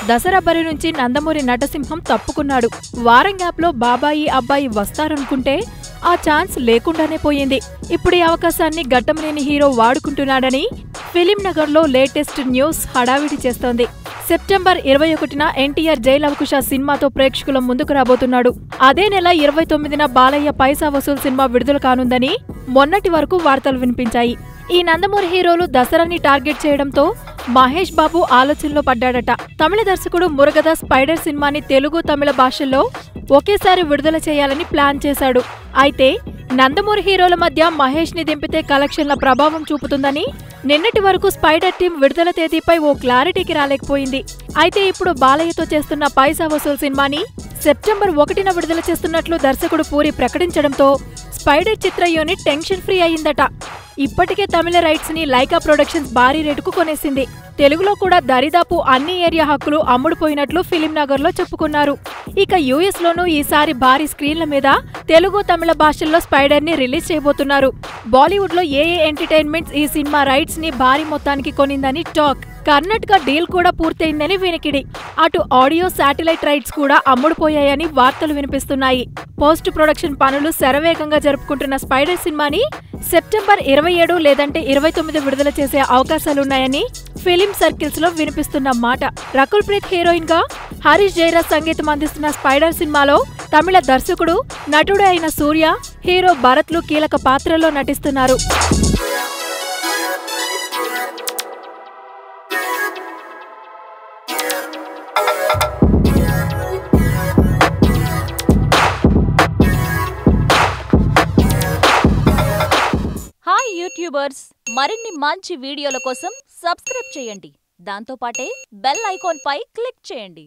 దసరా బరి నుంచి నందమూరి నటసింహం తప్పుకున్నాడు. వారం గ్యాప్లో బాబాయి అబ్బాయి వస్తారనుకుంటే ఆ ఛాన్స్ లేకుండానే పోయింది. ఇప్పుడు ఈ అవకాశాన్ని గడ్డంలేని హీరో వాడుకుంటున్నాడని ఫిలిం నగర్లో లేటెస్ట్ న్యూస్ హడావిడి చేస్తోంది. సెప్టెంబర్ 21న ఎన్టీఆర్ జై లవకుశ సినిమాతో ప్రేక్షకుల ముందుకు రాబోతున్నాడు. అదే నెల 29న బాలయ్య పైసా వసూల్ సినిమా విడుదల కానుందని మొన్నటి వరకు వార్తలు వినిపించాయి. ఈ నందమూరి హీరోలు దసరాని టార్గెట్ చేయడంతో మహేష్ బాబు ఆలోచనలో పడ్డాడట. తమిళ దర్శకుడు మురుగదాస్ స్పైడర్ సినిమాని తెలుగు, తమిళ భాషల్లో ఒకేసారి విడుదల చేయాలని ప్లాన్ చేశాడు. అయితే నందమూరి హీరోల మధ్య మహేష్ ని దింపితే కలెక్షన్ల ప్రభావం చూపుతుందని నిన్నటి వరకు స్పైడర్ టీం విడుదల తేదీపై ఓ క్లారిటీకి రాలేకపోయింది. అయితే ఇప్పుడు బాలయ్యతో చేస్తున్న పైసా వసూల్ సినిమాని సెప్టెంబర్ 1న విడుదల చేస్తున్నట్లు దర్శకుడు పూరి ప్రకటించడంతో స్పైడర్ చిత్ర యూనిట్ టెన్షన్ ఫ్రీ అయిందట. ఇప్పటికే తమిళ రైట్స్ ని లైకా ప్రొడక్షన్స్ భారీ రేటుకు కొనేసింది. తెలుగులో కూడా దరిదాపు అన్ని ఏరియా హక్కులు అమ్ముడుపోయినట్లు ఫిలిం నగర్ లో చెప్పుకున్నారు. ఇక యూఎస్ లోనూ ఈసారి భారీ స్క్రీన్ల మీద తెలుగు, తమిళ భాషల్లో స్పైడర్ ని రిలీజ్ చేయబోతున్నారు. బాలీవుడ్ లో ఏఏ ఎంటర్టైన్మెంట్స్ ఈ సినిమా రైట్స్ ని భారీ మొత్తానికి కొనిందని టాక్. కర్ణాటక డీల్ కూడా పూర్తయిందని వినికిడి. అటు ఆడియో, శాటిలైట్ రైట్స్ కూడా అమ్ముడుపోయాయని వార్తలు వినిపిస్తున్నాయి. పోస్ట్ ప్రొడక్షన్ పనులు శరవేగంగా జరుపుకుంటున్న స్పైడర్ సినిమాని సెప్టెంబర్ 27 లేదంటే 29 విడుదల చేసే అవకాశాలున్నాయని ఫిలిం సర్కిల్స్ లో వినిపిస్తున్న మాట. రకుల్ ప్రీత్ హీరోయిన్ గా, హరీష్ జయరాజ్ సంగీతం అందిస్తున్న స్పైడర్ సినిమాలో తమిళ దర్శకుడు, నటుడు అయిన సూర్య, హీరో భరత్లు కీలక పాత్రలో నటిస్తున్నారు. హాయ్ యూట్యూబర్స్, మరిన్ని మంచి వీడియోల కోసం సబ్స్క్రైబ్ చేయండి. దాంతోపాటే బెల్ ఐకాన్ పై క్లిక్ చేయండి.